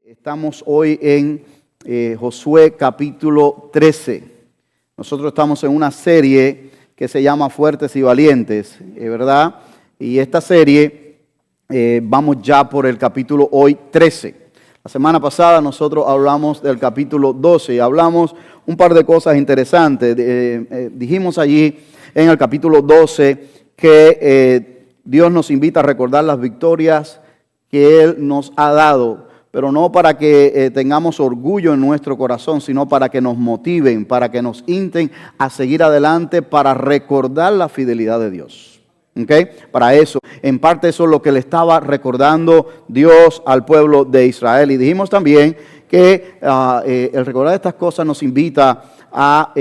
Estamos hoy en Josué capítulo 13. Nosotros estamos en una serie que se llama Fuertes y Valientes, ¿verdad? Y esta serie vamos ya por el capítulo hoy 13. La semana pasada nosotros hablamos del capítulo 12 y hablamos un par de cosas interesantes. Dijimos allí en el capítulo 12 que Dios nos invita a recordar las victorias que Él nos ha dado, pero no para que tengamos orgullo en nuestro corazón, sino para que nos motiven, para que nos insten a seguir adelante, para recordar la fidelidad de Dios. ¿Okay? Para eso, en parte eso es lo que le estaba recordando Dios al pueblo de Israel. Y dijimos también que el recordar estas cosas nos invita a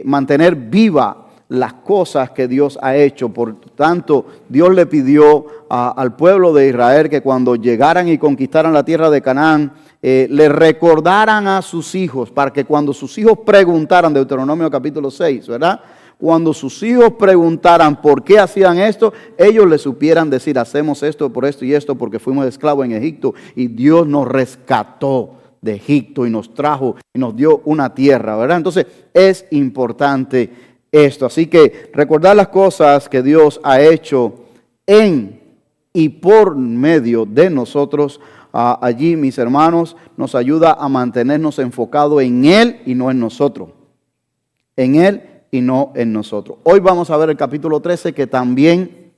mantener viva las cosas que Dios ha hecho. Por tanto, Dios le pidió al pueblo de Israel que cuando llegaran y conquistaran la tierra de Canaán, le recordaran a sus hijos, para que cuando sus hijos preguntaran, Deuteronomio capítulo 6, ¿verdad? Cuando sus hijos preguntaran por qué hacían esto, ellos le supieran decir: hacemos esto por esto y esto, porque fuimos esclavos en Egipto y Dios nos rescató de Egipto y nos trajo y nos dio una tierra, ¿verdad? Entonces es importante esto. Así que recordar las cosas que Dios ha hecho en y por medio de nosotros, allí, mis hermanos, nos ayuda a mantenernos enfocados en Él y no en nosotros. En Él y no en nosotros. Hoy vamos a ver el capítulo 13, que también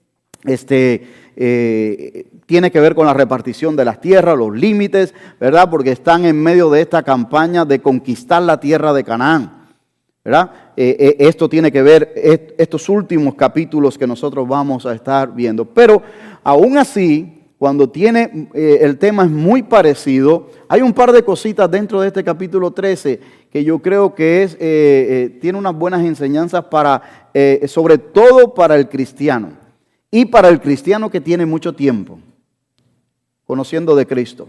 tiene que ver con la repartición de las tierras, los límites, ¿verdad? Porque están en medio de esta campaña de conquistar la tierra de Canaán, ¿verdad? Esto tiene que ver, estos últimos capítulos que nosotros vamos a estar viendo. Pero aún así, cuando el tema es muy parecido, hay un par de cositas dentro de este capítulo 13 que yo creo que tiene unas buenas enseñanzas sobre todo para el cristiano y para el cristiano que tiene mucho tiempo conociendo de Cristo.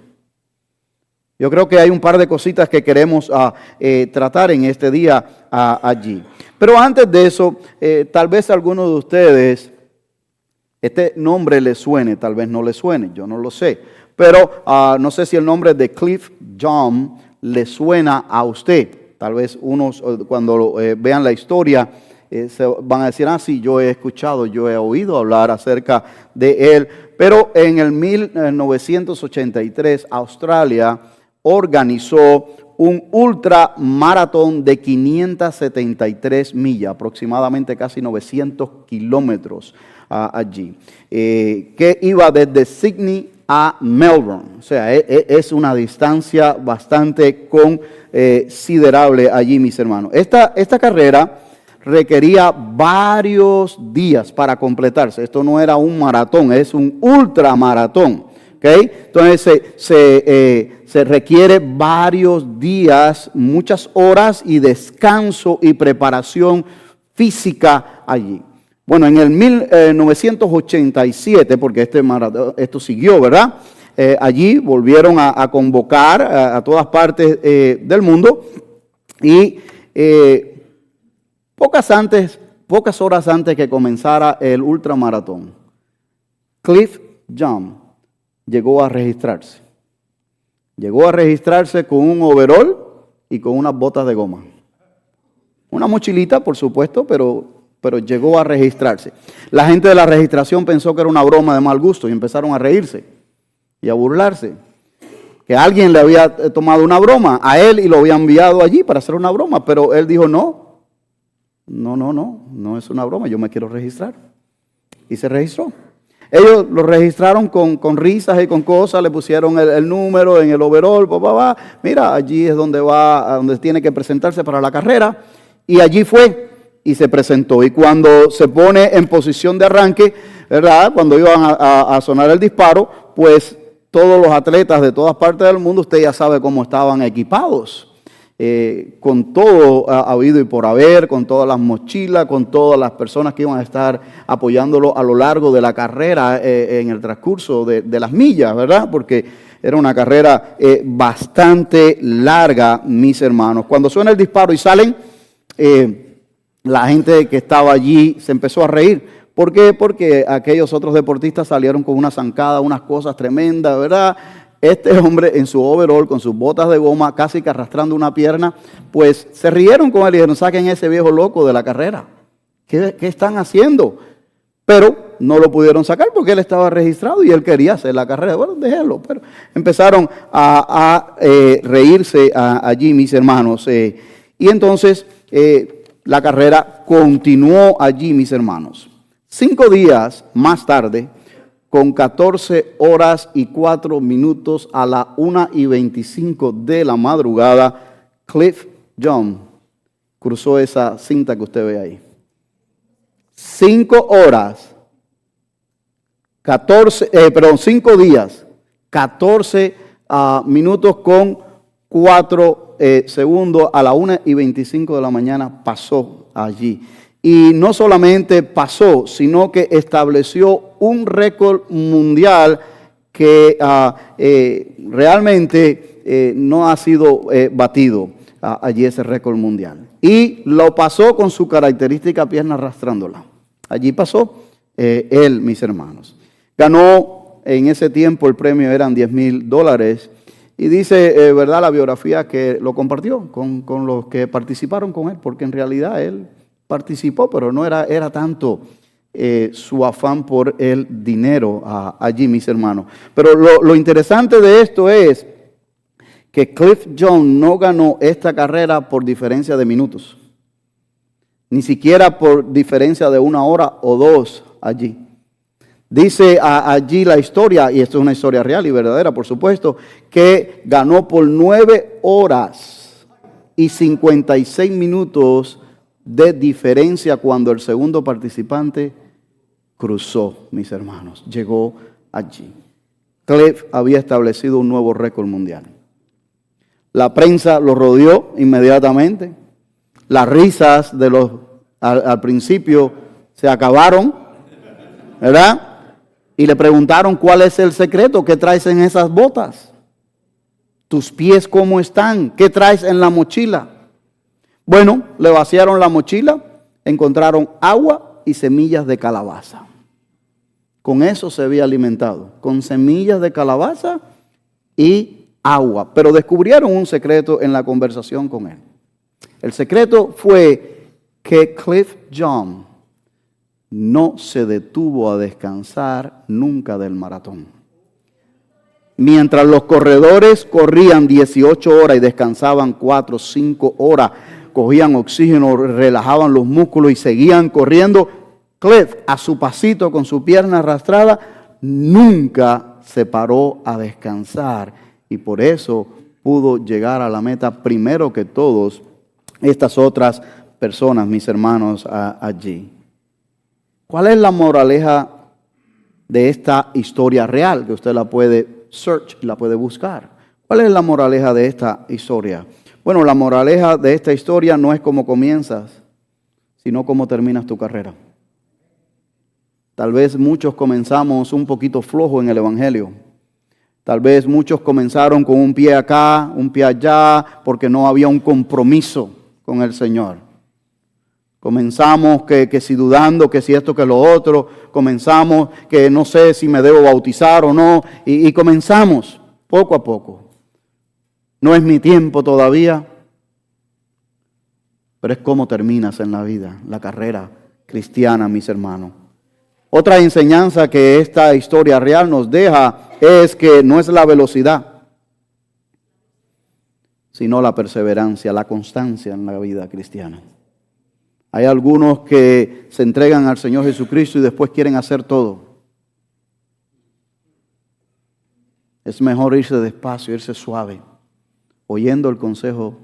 Yo creo que hay un par de cositas que queremos tratar en este día allí. Pero antes de eso, tal vez a alguno de ustedes este nombre le suene, tal vez no le suene, yo no lo sé. Pero no sé si el nombre de Cliff John le suena a usted. Tal vez unos cuando vean la historia se van a decir: sí, yo he escuchado, yo he oído hablar acerca de él. Pero en el 1983, Australia organizó un ultramaratón de 573 millas, aproximadamente casi 900 kilómetros allí, que iba desde Sydney a Melbourne. O sea, es una distancia bastante considerable allí, mis hermanos. Esta carrera requería varios días para completarse. Esto no era un maratón, es un ultramaratón. ¿Okay? Entonces se requiere varios días, muchas horas y descanso y preparación física allí. Bueno, en el 1987, porque esto siguió, ¿verdad? Allí volvieron a convocar a todas partes del mundo y pocas horas antes que comenzara el ultramaratón, Cliff John llegó a registrarse. Llegó a registrarse con un overol y con unas botas de goma. Una mochilita, por supuesto, pero llegó a registrarse. La gente de la registración pensó que era una broma de mal gusto y empezaron a reírse y a burlarse. Que alguien le había tomado una broma a él y lo había enviado allí para hacer una broma. Pero él dijo: no es una broma, yo me quiero registrar. Y se registró. Ellos lo registraron con risas y con cosas, le pusieron el número en el overall, mira, allí es donde tiene que presentarse para la carrera, y allí fue y se presentó. Y cuando se pone en posición de arranque, ¿verdad? Cuando iban a sonar el disparo, pues todos los atletas de todas partes del mundo, usted ya sabe cómo estaban equipados. Con todo habido y por haber, con todas las mochilas, con todas las personas que iban a estar apoyándolo a lo largo de la carrera, en el transcurso de las millas, ¿verdad? Porque era una carrera bastante larga, mis hermanos. Cuando suena el disparo y salen, la gente que estaba allí se empezó a reír. ¿Por qué? Porque aquellos otros deportistas salieron con una zancada, unas cosas tremendas, ¿verdad? este hombre en su overall, con sus botas de goma, casi que arrastrando una pierna, pues se rieron con él y dijeron, saquen ese viejo loco de la carrera. ¿Qué están haciendo? Pero no lo pudieron sacar porque él estaba registrado y él quería hacer la carrera. Bueno, déjenlo. Pero empezaron a reírse allí, mis hermanos. Y entonces la carrera continuó allí, mis hermanos. 5 días más tarde, con 14 horas y 4 minutos a la 1:25 de la madrugada, Cliff John cruzó esa cinta que usted ve ahí. 5 días, 14 minutos con 4 segundos a la 1:25 de la mañana pasó allí. Y no solamente pasó, sino que estableció un récord mundial que realmente no ha sido batido allí ese récord mundial. Y lo pasó con su característica pierna arrastrándola. Allí pasó él, mis hermanos. Ganó en ese tiempo, el premio eran $10,000. Y dice, ¿verdad?, la biografía que lo compartió con los que participaron con él, porque en realidad él participó, pero no era tanto su afán por el dinero allí, mis hermanos. Pero lo interesante de esto es que Cliff John no ganó esta carrera por diferencia de minutos, ni siquiera por diferencia de 1 hora o 2 allí. Dice allí la historia, y esto es una historia real y verdadera, por supuesto, que ganó por 9 horas y 56 minutos de diferencia cuando el segundo participante cruzó, mis hermanos, llegó allí. Cliff había establecido un nuevo récord mundial. La prensa lo rodeó inmediatamente. Las risas de al principio se acabaron, ¿verdad? Y le preguntaron, ¿cuál es el secreto? ¿Qué traes en esas botas? ¿Tus pies cómo están? ¿Qué traes en la mochila? Bueno, le vaciaron la mochila, encontraron agua y semillas de calabaza. Con eso se había alimentado, con semillas de calabaza y agua. Pero descubrieron un secreto en la conversación con él. El secreto fue que Cliff John no se detuvo a descansar nunca del maratón. Mientras los corredores corrían 18 horas y descansaban 4 o 5 horas, cogían oxígeno, relajaban los músculos y seguían corriendo, Cliff, a su pasito con su pierna arrastrada, nunca se paró a descansar y por eso pudo llegar a la meta primero que todos estas otras personas, mis hermanos, allí. ¿Cuál es la moraleja de esta historia real? Que usted la puede la puede buscar. ¿Cuál es la moraleja de esta historia? Bueno, la moraleja de esta historia no es cómo comienzas, sino cómo terminas tu carrera. Tal vez muchos comenzamos un poquito flojo en el Evangelio. Tal vez muchos comenzaron con un pie acá, un pie allá, porque no había un compromiso con el Señor. Comenzamos que si dudando, que si esto, que lo otro. Comenzamos que no sé si me debo bautizar o no. Y comenzamos poco a poco. No es mi tiempo todavía. Pero es cómo terminas en la vida, la carrera cristiana, mis hermanos. Otra enseñanza que esta historia real nos deja es que no es la velocidad, sino la perseverancia, la constancia en la vida cristiana. Hay algunos que se entregan al Señor Jesucristo y después quieren hacer todo. Es mejor irse despacio, irse suave, oyendo el consejo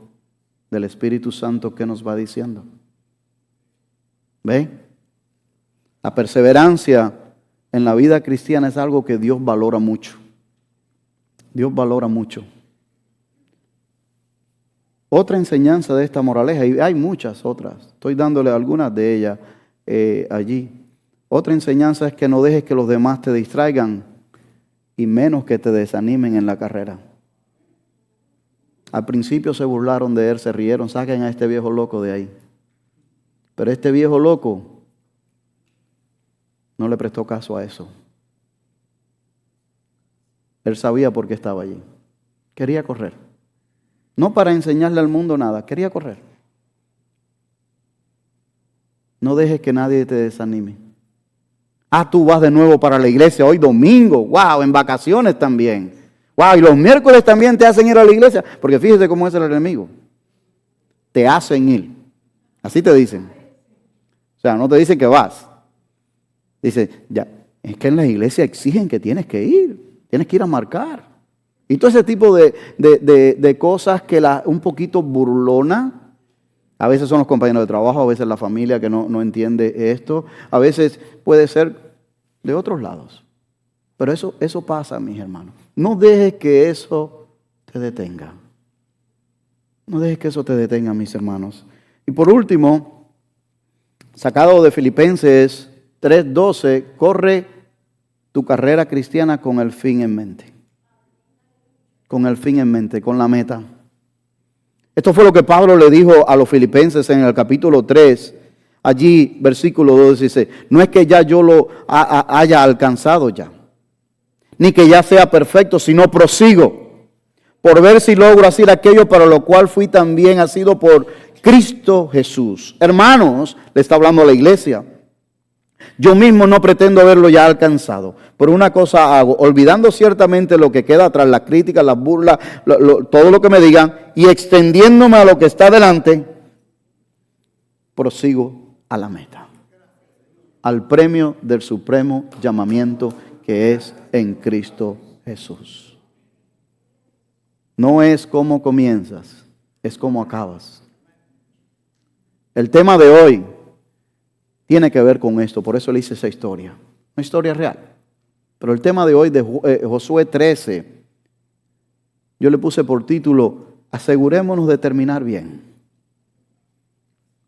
del Espíritu Santo que nos va diciendo. ¿Ve? La perseverancia en la vida cristiana es algo que Dios valora mucho. Dios valora mucho. Otra enseñanza de esta moraleja, y hay muchas otras, estoy dándole algunas de ellas allí. Otra enseñanza es que no dejes que los demás te distraigan y menos que te desanimen en la carrera. Al principio se burlaron de él, se rieron, saquen a este viejo loco de ahí. Pero este viejo loco no le prestó caso a eso. Él sabía por qué estaba allí. Quería correr. No para enseñarle al mundo nada, quería correr. No dejes que nadie te desanime. Tú vas de nuevo para la iglesia hoy domingo. Wow, en vacaciones también. Wow, y los miércoles también te hacen ir a la iglesia. Porque fíjese cómo es el enemigo. Te hacen ir. Así te dicen. O sea, no te dicen que vas. Dice, ya, es que en la iglesia exigen que tienes que ir. Tienes que ir a marcar. Y todo ese tipo de cosas que un poquito burlona. A veces son los compañeros de trabajo, a veces la familia que no entiende esto. A veces puede ser de otros lados. Pero eso pasa, mis hermanos. No dejes que eso te detenga. No dejes que eso te detenga, mis hermanos. Y por último, sacado de Filipenses 3:12, corre tu carrera cristiana con el fin en mente. Con el fin en mente, con la meta. Esto fue lo que Pablo le dijo a los filipenses en el capítulo 3. Allí, versículo 2 dice, no es que ya yo lo haya alcanzado ya, ni que ya sea perfecto, sino prosigo, por ver si logro hacer aquello para lo cual fui también asido por Cristo Jesús. Hermanos, le está hablando a la iglesia. Yo mismo no pretendo haberlo ya alcanzado, pero una cosa hago, olvidando ciertamente lo que queda atrás, las críticas, las burlas, todo lo que me digan, y extendiéndome a lo que está delante, prosigo a la meta, al premio del supremo llamamiento que es en Cristo Jesús. No es cómo comienzas, es cómo acabas. El tema de hoy tiene que ver con esto, por eso le hice esa historia, una historia real. Pero el tema de hoy de Josué 13, yo le puse por título, asegurémonos de terminar bien.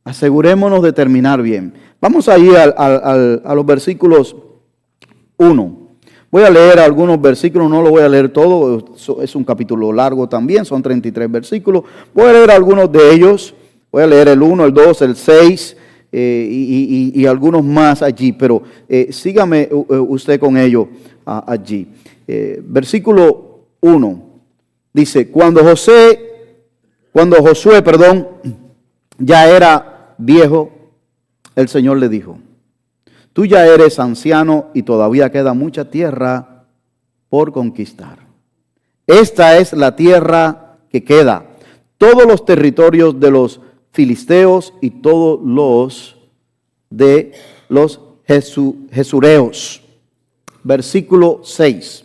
Asegurémonos de terminar bien. Vamos a ir a los versículos 1. Voy a leer algunos versículos, no lo voy a leer todo, es un capítulo largo también, son 33 versículos. Voy a leer algunos de ellos, voy a leer el 1, el 2, el 6, y algunos más allí, pero sígame usted con ello allí. Versículo 1 dice, cuando Josué, ya era viejo, el Señor le dijo, tú ya eres anciano y todavía queda mucha tierra por conquistar. Esta es la tierra que queda, todos los territorios de los filisteos y todos los de los jesureos. Versículo 6.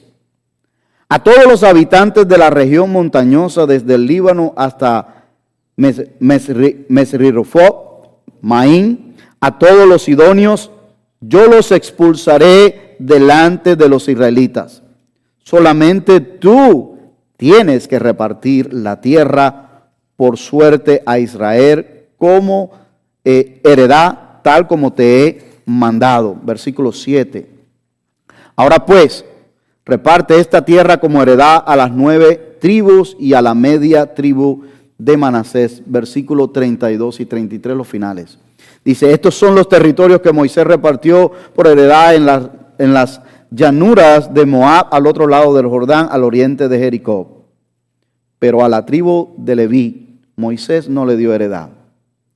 A todos los habitantes de la región montañosa desde el Líbano hasta Mesrirofot, Maín, a todos los sidonios, yo los expulsaré delante de los israelitas. Solamente tú tienes que repartir la tierra por suerte a Israel como heredad, tal como te he mandado. Versículo 7. Ahora pues, reparte esta tierra como heredad a las 9 tribus y a la media tribu de Manasés. Versículo 32 y 33, los finales. Dice, estos son los territorios que Moisés repartió por heredad en las llanuras de Moab, al otro lado del Jordán, al oriente de Jericó. Pero a la tribu de Leví, Moisés no le dio heredad.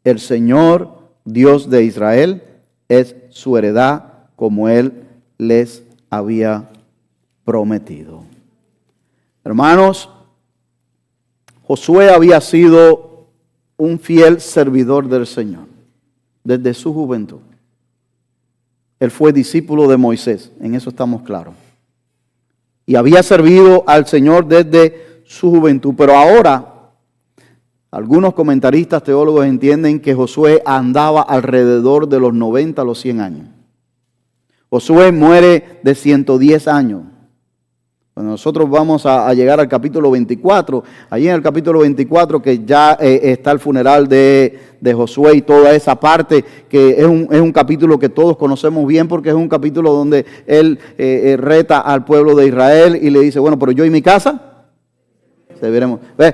El Señor, Dios de Israel, es su heredad como Él les había prometido. Hermanos, Josué había sido un fiel servidor del Señor desde su juventud. Él fue discípulo de Moisés, en eso estamos claros. Y había servido al Señor desde su juventud, pero ahora algunos comentaristas teólogos entienden que Josué andaba alrededor de los 90 a los 100 años. Josué muere de 110 años. Cuando nosotros vamos a llegar al capítulo 24, allí en el capítulo 24 que ya está el funeral de Josué y toda esa parte, que es un capítulo que todos conocemos bien porque es un capítulo donde él reta al pueblo de Israel y le dice, bueno, pero yo y mi casa, veremos. Es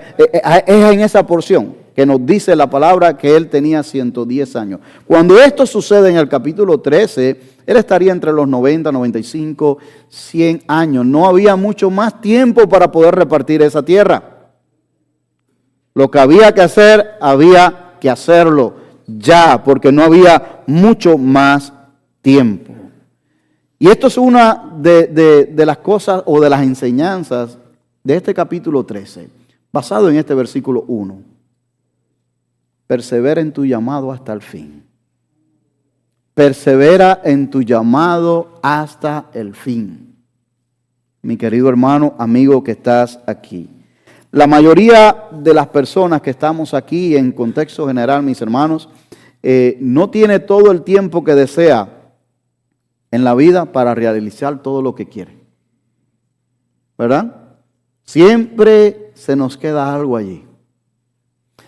en esa porción. que nos dice la palabra que él tenía 110 años. Cuando esto sucede en el capítulo 13, él estaría entre los 90, 95, 100 años. No había mucho más tiempo para poder repartir esa tierra. Lo que había que hacerlo ya, porque no había mucho más tiempo. Y esto es una de las cosas o de las enseñanzas de este capítulo 13, basado en este versículo 1. Persevera en tu llamado hasta el fin. Persevera en tu llamado hasta el fin. Mi querido hermano, amigo que estás aquí. La mayoría de las personas que estamos aquí, en contexto general, mis hermanos, no tiene todo el tiempo que desea en la vida para realizar todo lo que quiere. ¿Verdad? Siempre se nos queda algo allí.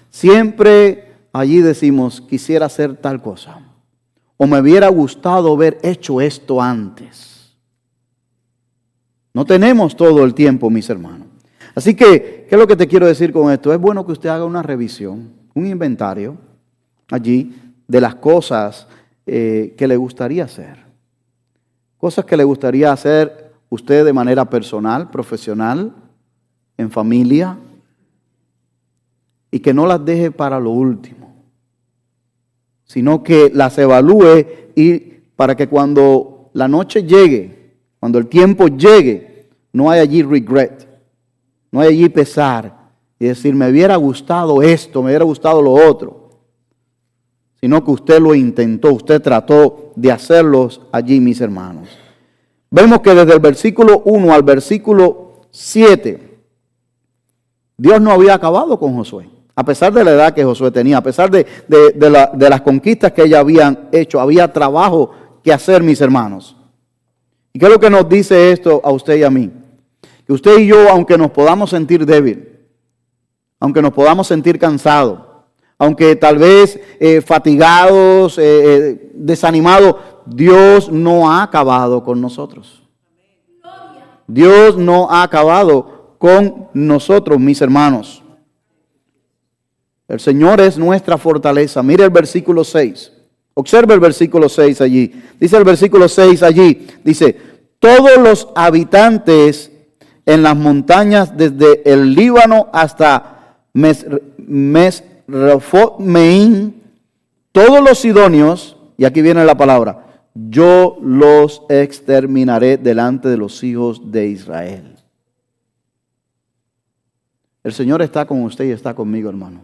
Siempre allí decimos, quisiera hacer tal cosa. O me hubiera gustado haber hecho esto antes. No tenemos todo el tiempo, mis hermanos. Así que, ¿qué es lo que te quiero decir con esto? Es bueno que usted haga una revisión, un inventario allí de las cosas que le gustaría hacer. Cosas que le gustaría hacer usted de manera personal, profesional, en familia, y que no las deje para lo último, sino que las evalúe y para que cuando la noche llegue, cuando el tiempo llegue, no haya allí regret, no haya allí pesar y decir, me hubiera gustado esto, me hubiera gustado lo otro, sino que usted lo intentó, usted trató de hacerlos allí, mis hermanos. Vemos que desde el versículo 1 al versículo 7, Dios no había acabado con Josué. A pesar de la edad que Josué tenía, a pesar de las conquistas que ellos habían hecho, había trabajo que hacer, mis hermanos. ¿Y qué es lo que nos dice esto a usted y a mí? Que usted y yo, aunque nos podamos sentir débiles, aunque nos podamos sentir cansados, aunque tal vez fatigados, desanimados, Dios no ha acabado con nosotros. Dios no ha acabado con nosotros, mis hermanos. El Señor es nuestra fortaleza. Mire el versículo 6. Observe el versículo 6 allí. Dice el versículo 6 allí. Dice, todos los habitantes en las montañas desde el Líbano hasta Mesrefot-Meim, todos los sidonios, y aquí viene la palabra, yo los exterminaré delante de los hijos de Israel. El Señor está con usted y está conmigo, hermano.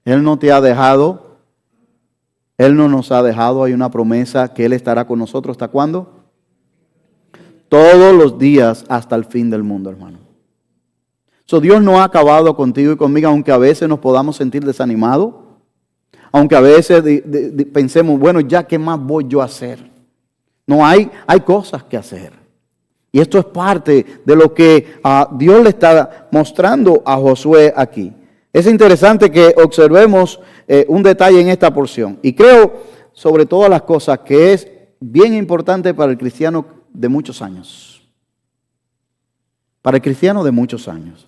Él no te ha dejado. Él no nos ha dejado. Hay una promesa que Él estará con nosotros. ¿Hasta cuándo? Todos los días hasta el fin del mundo, hermano. Dios no ha acabado contigo y conmigo, aunque a veces nos podamos sentir desanimados. Aunque a veces pensemos, bueno, ya qué más voy yo a hacer. No, hay cosas que hacer. Y esto es parte de lo que Dios le está mostrando a Josué aquí. Es interesante que observemos un detalle en esta porción. Y creo, sobre todas las cosas, que es bien importante para el cristiano de muchos años. Para el cristiano de muchos años.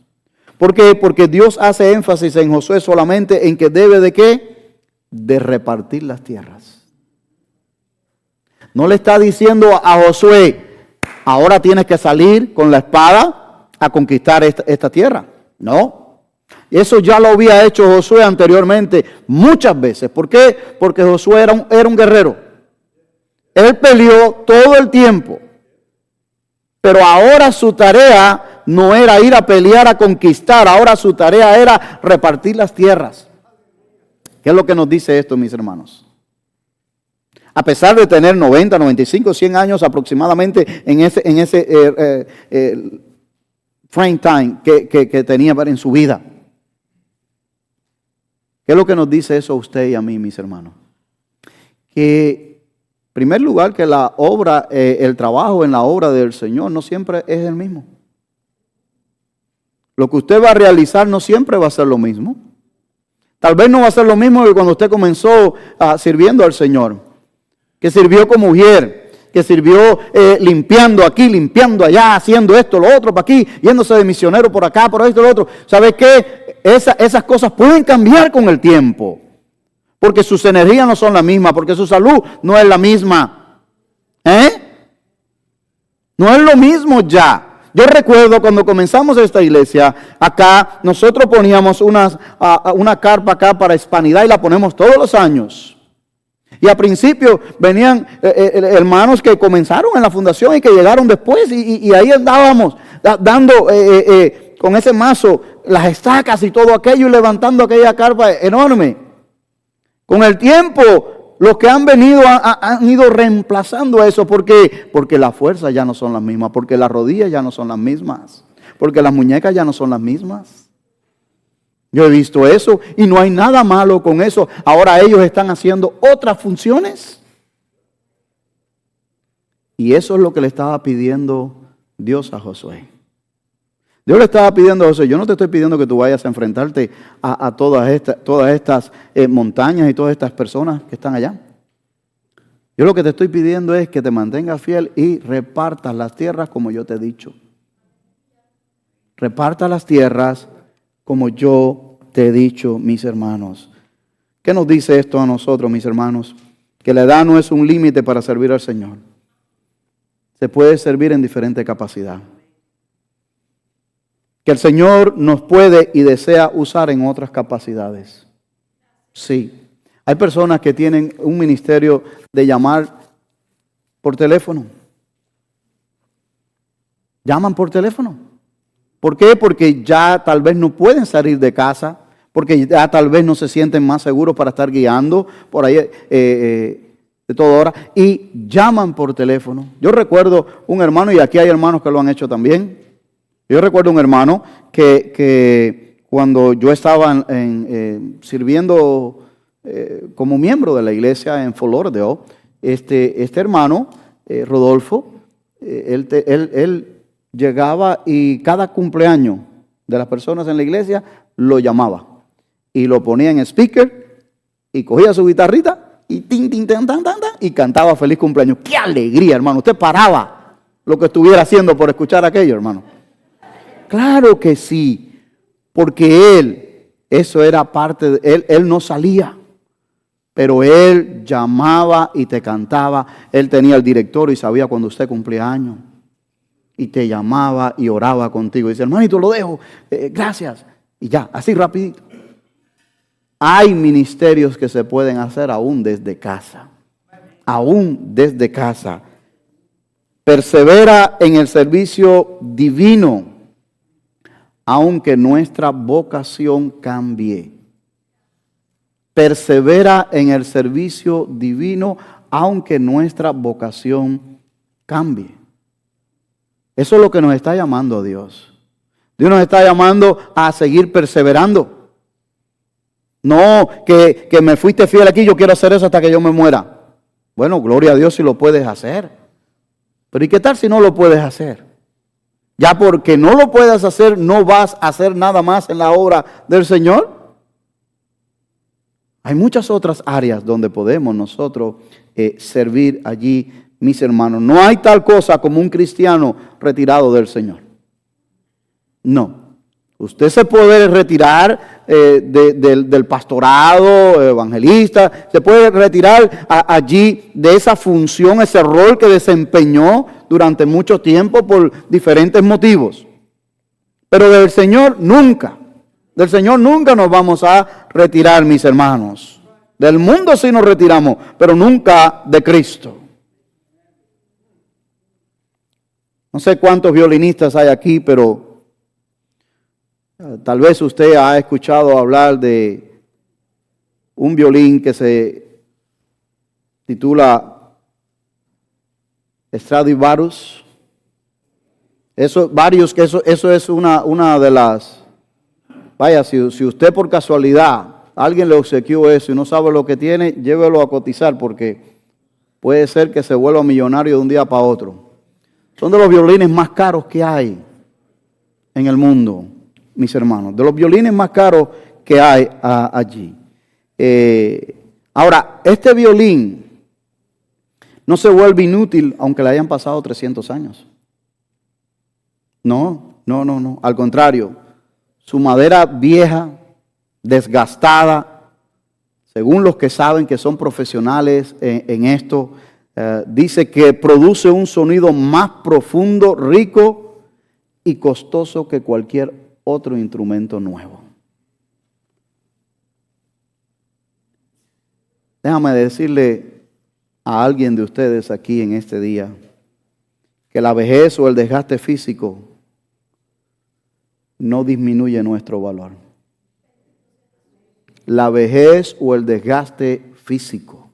¿Por qué? Porque Dios hace énfasis en Josué solamente en que debe de ¿qué? De repartir las tierras. No le está diciendo a Josué, ahora tienes que salir con la espada a conquistar esta tierra. No. Eso ya lo había hecho Josué anteriormente muchas veces. ¿Por qué? Porque Josué era un guerrero. Él peleó todo el tiempo. Pero ahora su tarea no era ir a pelear, a conquistar. Ahora su tarea era repartir las tierras. ¿Qué es lo que nos dice esto, mis hermanos? A pesar de tener 90, 95, 100 años aproximadamente en ese frame time que tenía en su vida. ¿Qué es lo que nos dice eso a usted y a mí, mis hermanos? Que, en primer lugar, que la obra, el trabajo en la obra del Señor no siempre es el mismo. Lo que usted va a realizar no siempre va a ser lo mismo. Tal vez no va a ser lo mismo que cuando usted comenzó sirviendo al Señor. Que sirvió como mujer, que sirvió limpiando aquí, limpiando allá, haciendo esto, lo otro, para aquí, yéndose de misionero por acá, por esto, lo otro. ¿Sabe qué? esas cosas pueden cambiar con el tiempo. Porque sus energías no son las mismas, porque su salud no es la misma. No es lo mismo ya. Yo recuerdo cuando comenzamos esta iglesia, acá nosotros poníamos una carpa acá para hispanidad y la ponemos todos los años. Y al principio venían hermanos que comenzaron en la fundación y que llegaron después y ahí andábamos dando con ese mazo las estacas y todo aquello y levantando aquella carpa enorme. Con el tiempo, los que han venido han ido reemplazando eso. ¿Por qué? Porque las fuerzas ya no son las mismas, porque las rodillas ya no son las mismas, porque las muñecas ya no son las mismas. Yo he visto eso y no hay nada malo con eso. Ahora ellos están haciendo otras funciones. Y eso es lo que le estaba pidiendo Dios a Josué. Dios le estaba pidiendo a Josué, yo no te estoy pidiendo que tú vayas a enfrentarte a todas estas montañas y todas estas personas que están allá. Yo lo que te estoy pidiendo es que te mantengas fiel y repartas las tierras como yo te he dicho. Reparta las tierras como yo te he dicho, mis hermanos. ¿Qué nos dice esto a nosotros, mis hermanos? Que la edad no es un límite para servir al Señor. Se puede servir en diferente capacidad. Que el Señor nos puede y desea usar en otras capacidades. Sí. Hay personas que tienen un ministerio de llamar por teléfono. Llaman por teléfono. ¿Por qué? Porque ya tal vez no pueden salir de casa, porque ya tal vez no se sienten más seguros para estar guiando por ahí de toda hora, y llaman por teléfono. Yo recuerdo un hermano, y aquí hay hermanos que lo han hecho también. Yo recuerdo un hermano que cuando yo estaba sirviendo como miembro de la iglesia en Fort Lauderdale, este hermano, Rodolfo, él llegaba y cada cumpleaños de las personas en la iglesia lo llamaba y lo ponía en speaker y cogía su guitarrita y tin, tin, tan, tan, tan, tan, y cantaba feliz cumpleaños. ¡Qué alegría, hermano! Usted paraba lo que estuviera haciendo por escuchar aquello, hermano. Claro que sí, porque eso era parte de él no salía, pero él llamaba y te cantaba. Él tenía el directorio y sabía cuando usted cumplía años. Y te llamaba y oraba contigo. Y dice, hermanito, lo dejo, gracias. Y ya, así rapidito. Hay ministerios que se pueden hacer aún desde casa. Aún desde casa. Persevera en el servicio divino, aunque nuestra vocación cambie. Persevera en el servicio divino, aunque nuestra vocación cambie. Eso es lo que nos está llamando Dios. Dios nos está llamando a seguir perseverando. No, que me fuiste fiel aquí, yo quiero hacer eso hasta que yo me muera. Bueno, gloria a Dios si lo puedes hacer. Pero ¿y qué tal si no lo puedes hacer? Ya porque no lo puedas hacer, no vas a hacer nada más en la obra del Señor. Hay muchas otras áreas donde podemos nosotros servir allí, mis hermanos. No hay tal cosa como un cristiano retirado del Señor. No. Usted se puede retirar del pastorado, evangelista, se puede retirar allí de esa función, ese rol que desempeñó durante mucho tiempo por diferentes motivos. Pero del Señor nunca nos vamos a retirar, mis hermanos. Del mundo sí nos retiramos, pero nunca de Cristo. No sé cuántos violinistas hay aquí, pero tal vez usted ha escuchado hablar de un violín que se titula Stradivarius. Eso es una de las... Vaya, si usted por casualidad, alguien le obsequió eso y no sabe lo que tiene, llévelo a cotizar porque puede ser que se vuelva millonario de un día para otro. Son de los violines más caros que hay en el mundo, mis hermanos. De los violines más caros que hay allí. Ahora, este violín no se vuelve inútil aunque le hayan pasado 300 años. No. Al contrario, su madera vieja, desgastada, según los que saben que son profesionales en esto, dice que produce un sonido más profundo, rico y costoso que cualquier otro instrumento nuevo. Déjame decirle a alguien de ustedes aquí en este día que la vejez o el desgaste físico no disminuye nuestro valor. La vejez o el desgaste físico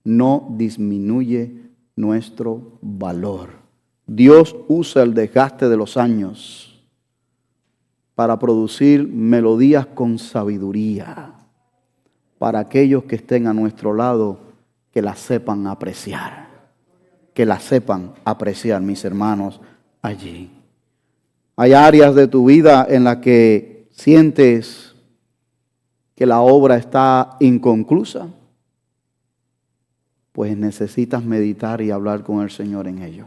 no disminuye nuestro valor. Dios usa el desgaste de los años para producir melodías con sabiduría para aquellos que estén a nuestro lado, que las sepan apreciar. Que las sepan apreciar, mis hermanos, allí. Hay áreas de tu vida en las que sientes que la obra está inconclusa. Pues necesitas meditar y hablar con el Señor en ello.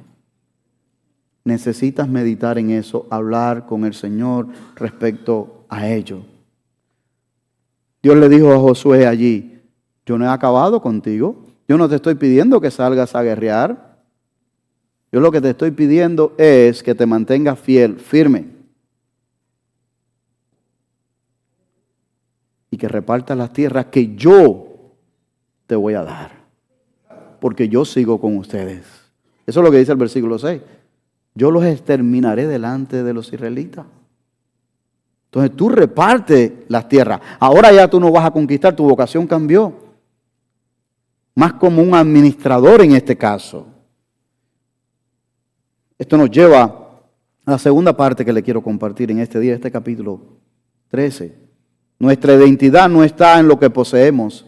Necesitas meditar en eso, hablar con el Señor respecto a ello. Dios le dijo a Josué allí, yo no he acabado contigo. Yo no te estoy pidiendo que salgas a guerrear. Yo lo que te estoy pidiendo es que te mantengas fiel, firme. Y que repartas las tierras que yo te voy a dar. Porque yo sigo con ustedes. Eso es lo que dice el versículo 6. Yo los exterminaré delante de los israelitas. Entonces tú repartes las tierras. Ahora ya tú no vas a conquistar, tu vocación cambió. Más como un administrador en este caso. Esto nos lleva a la segunda parte que le quiero compartir en este día, este capítulo 13. Nuestra identidad no está en lo que poseemos,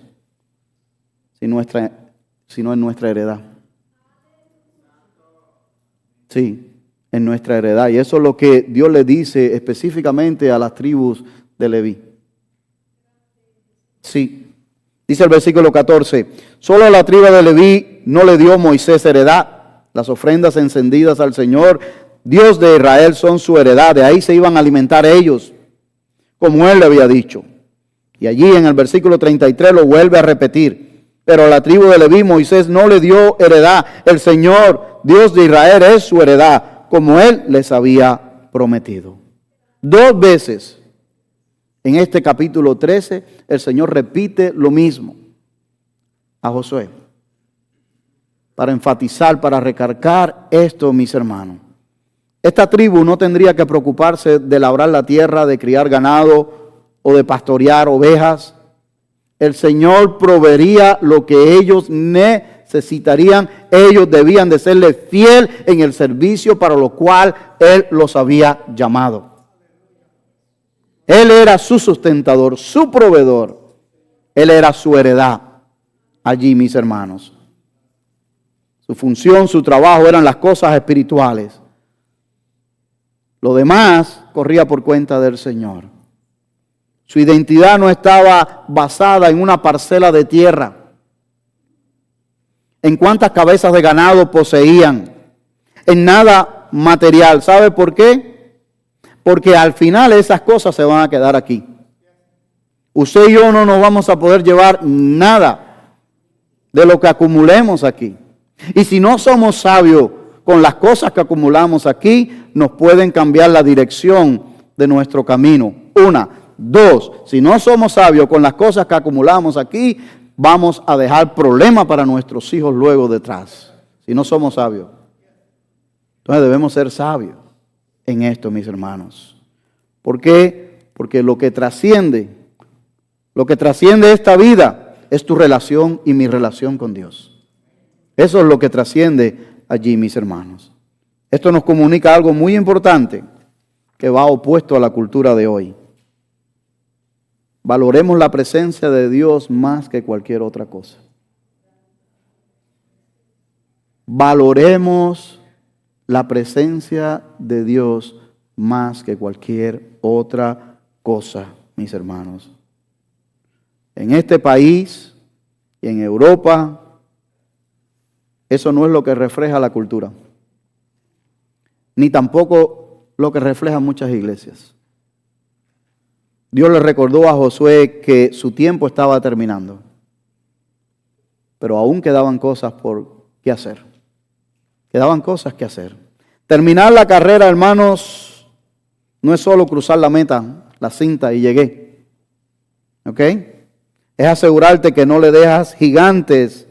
sino en nuestra heredad. Sí, en nuestra heredad. Y eso es lo que Dios le dice específicamente a las tribus de Leví. Sí, dice el versículo 14, solo a la tribu de Leví no le dio Moisés heredad. Las ofrendas encendidas al Señor, Dios de Israel, son su heredad. De ahí se iban a alimentar ellos, como Él le había dicho. Y allí en el versículo 33 lo vuelve a repetir. Pero a la tribu de Leví Moisés no le dio heredad. El Señor, Dios de Israel, es su heredad, como Él les había prometido. 2 veces en este capítulo 13 el Señor repite lo mismo a Josué. Para enfatizar, para recargar esto, mis hermanos. Esta tribu no tendría que preocuparse de labrar la tierra, de criar ganado o de pastorear ovejas. El Señor proveería lo que ellos necesitarían. Ellos debían de serle fiel en el servicio para lo cual Él los había llamado. Él era su sustentador, su proveedor. Él era su heredad. Allí, mis hermanos. Su función, su trabajo eran las cosas espirituales. Lo demás corría por cuenta del Señor. Su identidad no estaba basada en una parcela de tierra, en cuántas cabezas de ganado poseían, en nada material. ¿Sabe por qué? Porque al final esas cosas se van a quedar aquí. Usted y yo no nos vamos a poder llevar nada de lo que acumulemos aquí. Y si no somos sabios con las cosas que acumulamos aquí, nos pueden cambiar la dirección de nuestro camino. 1, 2, si no somos sabios con las cosas que acumulamos aquí, vamos a dejar problemas para nuestros hijos luego detrás. Si no somos sabios. Entonces debemos ser sabios en esto, mis hermanos. ¿Por qué? Porque lo que trasciende esta vida es tu relación y mi relación con Dios. Eso es lo que trasciende allí, mis hermanos. Esto nos comunica algo muy importante que va opuesto a la cultura de hoy. Valoremos la presencia de Dios más que cualquier otra cosa. Valoremos la presencia de Dios más que cualquier otra cosa, mis hermanos. En este país y en Europa, eso no es lo que refleja la cultura, ni tampoco lo que reflejan muchas iglesias. Dios le recordó a Josué que su tiempo estaba terminando. Pero aún quedaban cosas por qué hacer. Quedaban cosas que hacer. Terminar la carrera, hermanos, no es solo cruzar la meta, la cinta y llegué. ¿Ok? Es asegurarte que no le dejas gigantes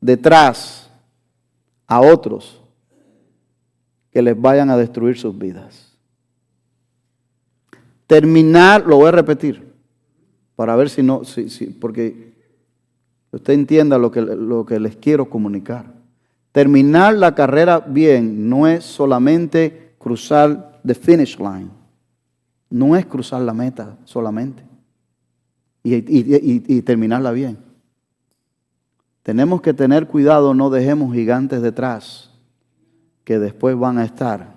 detrás a otros que les vayan a destruir sus vidas. Terminar, lo voy a repetir, para ver si no, porque usted entienda lo que les quiero comunicar. Terminar la carrera bien no es solamente cruzar the finish line. No es cruzar la meta solamente y terminarla bien. Tenemos que tener cuidado, no dejemos gigantes detrás que después van a estar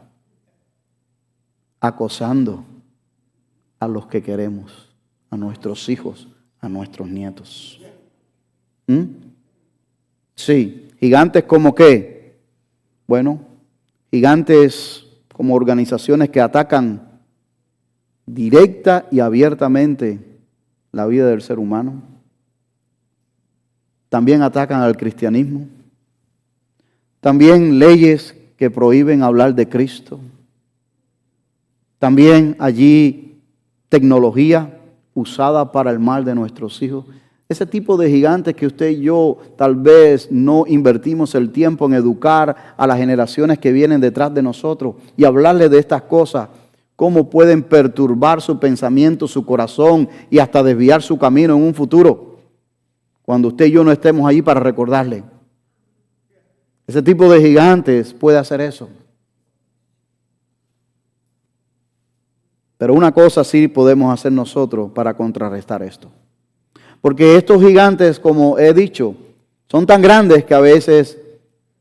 acosando a los que queremos, a nuestros hijos, a nuestros nietos. Sí, gigantes como qué. Bueno, gigantes como organizaciones que atacan directa y abiertamente la vida del ser humano. También atacan al cristianismo. También leyes que prohíben hablar de Cristo. También allí tecnología usada para el mal de nuestros hijos. Ese tipo de gigantes que usted y yo tal vez no invertimos el tiempo en educar a las generaciones que vienen detrás de nosotros y hablarles de estas cosas, cómo pueden perturbar su pensamiento, su corazón y hasta desviar su camino en un futuro, cuando usted y yo no estemos allí para recordarle. Ese tipo de gigantes puede hacer eso. Pero una cosa sí podemos hacer nosotros para contrarrestar esto. Porque estos gigantes, como he dicho, son tan grandes que a veces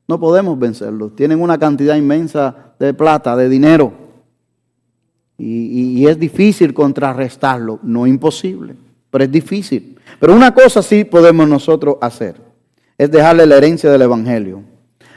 no podemos vencerlos. Tienen una cantidad inmensa de plata, de dinero. Y es difícil contrarrestarlo. No imposible, pero es difícil. Pero una cosa sí podemos nosotros hacer. Es dejarle la herencia del Evangelio.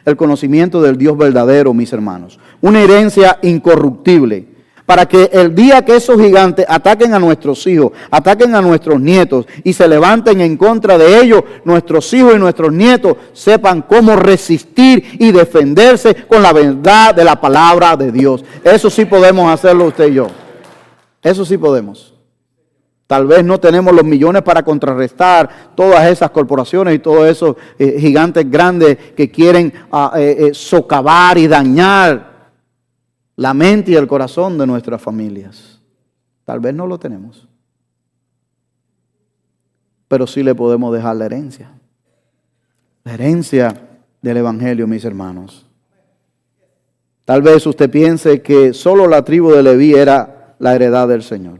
El conocimiento del Dios verdadero, mis hermanos. Una herencia incorruptible. Para que el día que esos gigantes ataquen a nuestros hijos, ataquen a nuestros nietos y se levanten en contra de ellos, nuestros hijos y nuestros nietos sepan cómo resistir y defenderse con la verdad de la palabra de Dios. Eso sí podemos hacerlo usted y yo. Eso sí podemos. Tal vez no tenemos los millones para contrarrestar todas esas corporaciones y todos esos gigantes grandes que quieren socavar y dañar la mente y el corazón de nuestras familias. Tal vez no lo tenemos. Pero sí le podemos dejar la herencia. La herencia del Evangelio, mis hermanos. Tal vez usted piense que solo la tribu de Leví era la heredad del Señor.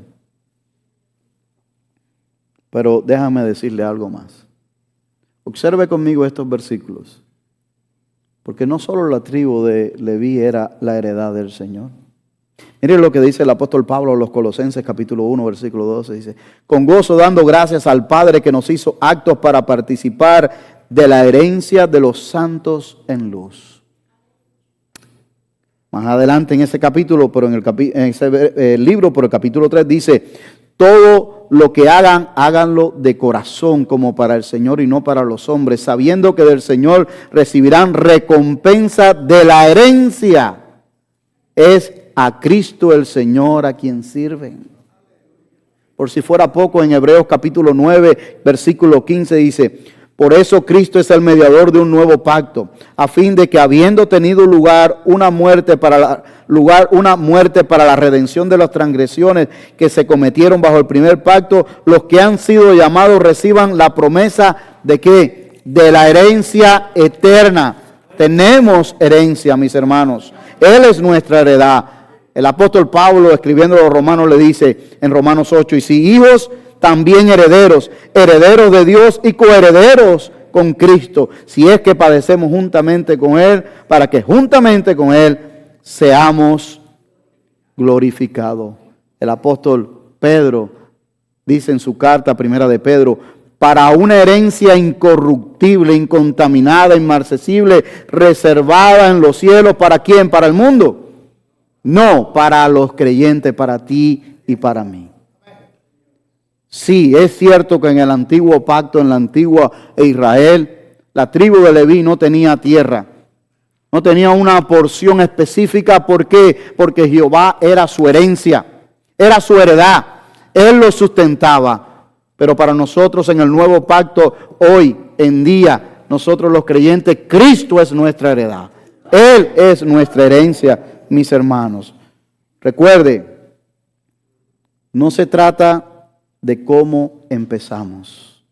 Pero déjame decirle algo más. Observe conmigo estos versículos. Porque no solo la tribu de Leví era la heredad del Señor. Miren lo que dice el apóstol Pablo a los Colosenses capítulo 1 versículo 12. Dice, con gozo dando gracias al Padre que nos hizo aptos para participar de la herencia de los santos en luz. Más adelante en ese capítulo, pero en ese libro, por el capítulo 3 dice, todo lo que hagan, háganlo de corazón como para el Señor y no para los hombres, sabiendo que del Señor recibirán recompensa de la herencia. Es a Cristo el Señor a quien sirven. Por si fuera poco, en Hebreos capítulo 9, versículo 15 dice, por eso Cristo es el mediador de un nuevo pacto, a fin de que habiendo tenido lugar una muerte para la redención de las transgresiones que se cometieron bajo el primer pacto, los que han sido llamados reciban la promesa de ¿qué? De la herencia eterna. Tenemos herencia, mis hermanos. Él es nuestra heredad. El apóstol Pablo, escribiendo a los romanos, le dice en Romanos 8, y si hijos, también herederos, herederos de Dios y coherederos con Cristo, si es que padecemos juntamente con Él, para que juntamente con Él seamos glorificados. El apóstol Pedro dice en su carta primera de Pedro, para una herencia incorruptible, incontaminada, inmarcesible, reservada en los cielos, ¿para quién? ¿Para el mundo? No, para los creyentes, para ti y para mí. Sí, es cierto que en el antiguo pacto, en la antigua Israel, la tribu de Leví no tenía tierra. No tenía una porción específica. ¿Por qué? Porque Jehová era su herencia, era su heredad. Él lo sustentaba. Pero para nosotros en el nuevo pacto, hoy en día, nosotros los creyentes, Cristo es nuestra heredad. Él es nuestra herencia, mis hermanos. Recuerde, no se trata de cómo empezamos,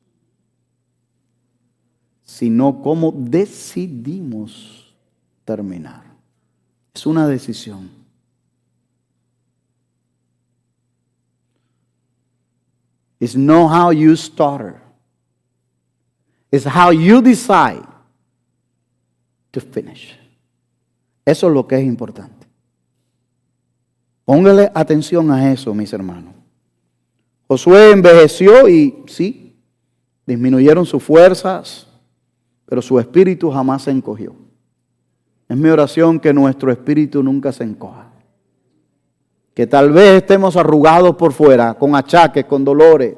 sino cómo decidimos terminar. Es una decisión. It's not how you started. It's how you decide to finish. Eso es lo que es importante. Póngale atención a eso, mis hermanos. Josué envejeció y sí, disminuyeron sus fuerzas, pero su espíritu jamás se encogió. Es mi oración que nuestro espíritu nunca se encoja. Que tal vez estemos arrugados por fuera, con achaques, con dolores.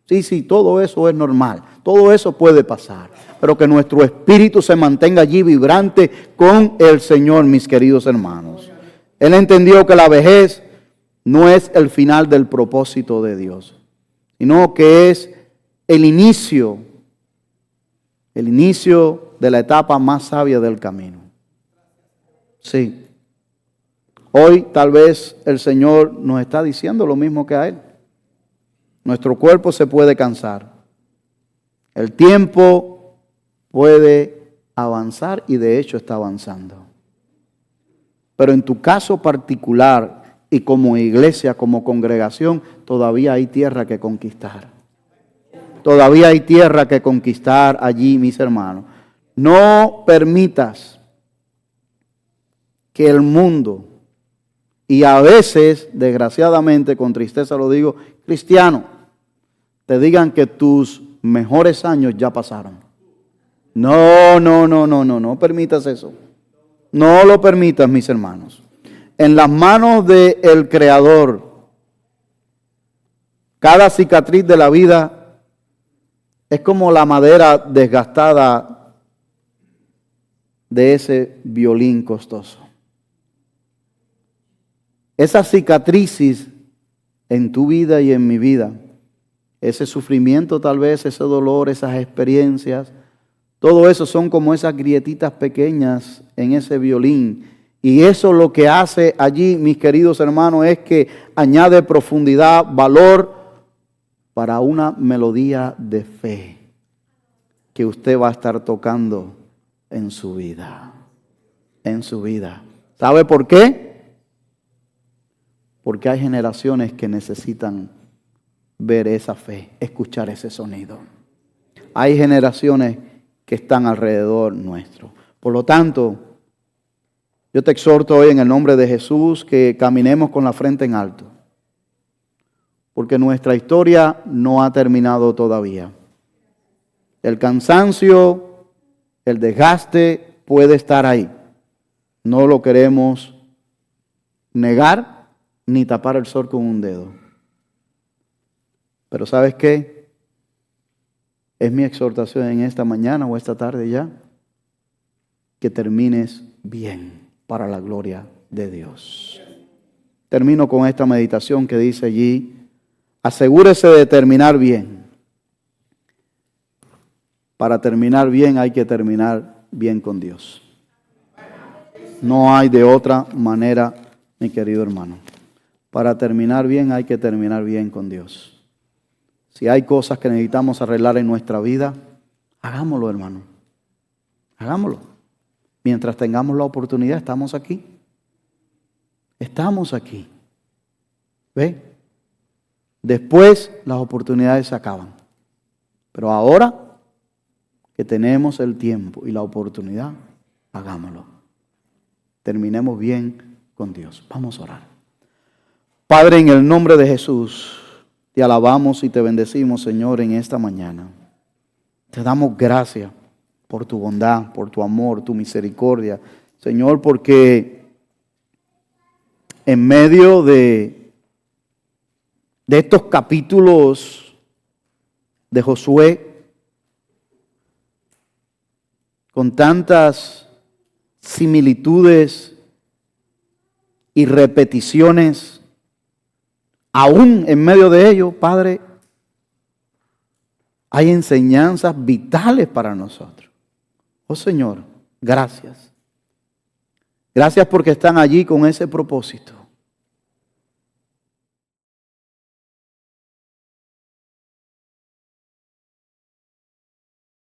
Sí, todo eso es normal. Todo eso puede pasar. Pero que nuestro espíritu se mantenga allí vibrante con el Señor, mis queridos hermanos. Él entendió que la vejez no es el final del propósito de Dios, sino que es el inicio de la etapa más sabia del camino. Sí. Hoy tal vez el Señor nos está diciendo lo mismo que a Él. Nuestro cuerpo se puede cansar. El tiempo puede avanzar y de hecho está avanzando. Pero en tu caso particular y como iglesia, como congregación, todavía hay tierra que conquistar. Todavía hay tierra que conquistar allí, mis hermanos. No permitas que el mundo, y a veces, desgraciadamente, con tristeza lo digo, cristiano, te digan que tus mejores años ya pasaron. No permitas eso. No lo permitas, mis hermanos. En las manos del Creador, cada cicatriz de la vida es como la madera desgastada de ese violín costoso. Esas cicatrices en tu vida y en mi vida, ese sufrimiento tal vez, ese dolor, esas experiencias, todo eso son como esas grietitas pequeñas en ese violín. Y eso lo que hace allí, mis queridos hermanos, es que añade profundidad, valor para una melodía de fe que usted va a estar tocando en su vida. En su vida. ¿Sabe por qué? Porque hay generaciones que necesitan ver esa fe, escuchar ese sonido. Hay generaciones que están alrededor nuestro. Por lo tanto, yo te exhorto hoy en el nombre de Jesús que caminemos con la frente en alto. Porque nuestra historia no ha terminado todavía. El cansancio, el desgaste puede estar ahí. No lo queremos negar ni tapar el sol con un dedo. Pero ¿sabes qué? Es mi exhortación en esta mañana o esta tarde ya, que termines bien para la gloria de Dios. Termino con esta meditación que dice allí, asegúrese de terminar bien. Para terminar bien hay que terminar bien con Dios. No hay de otra manera, mi querido hermano. Para terminar bien hay que terminar bien con Dios. Si hay cosas que necesitamos arreglar en nuestra vida, hagámoslo, hermano. Hagámoslo. Mientras tengamos la oportunidad, estamos aquí. Estamos aquí. ¿Ve? Después las oportunidades se acaban. Pero ahora que tenemos el tiempo y la oportunidad, hagámoslo. Terminemos bien con Dios. Vamos a orar. Padre, en el nombre de Jesús, te alabamos y te bendecimos, Señor, en esta mañana. Te damos gracias por tu bondad, por tu amor, tu misericordia, Señor, porque en medio de estos capítulos de Josué, con tantas similitudes y repeticiones, aún en medio de ello, Padre, hay enseñanzas vitales para nosotros. Oh Señor, gracias. Gracias porque están allí con ese propósito.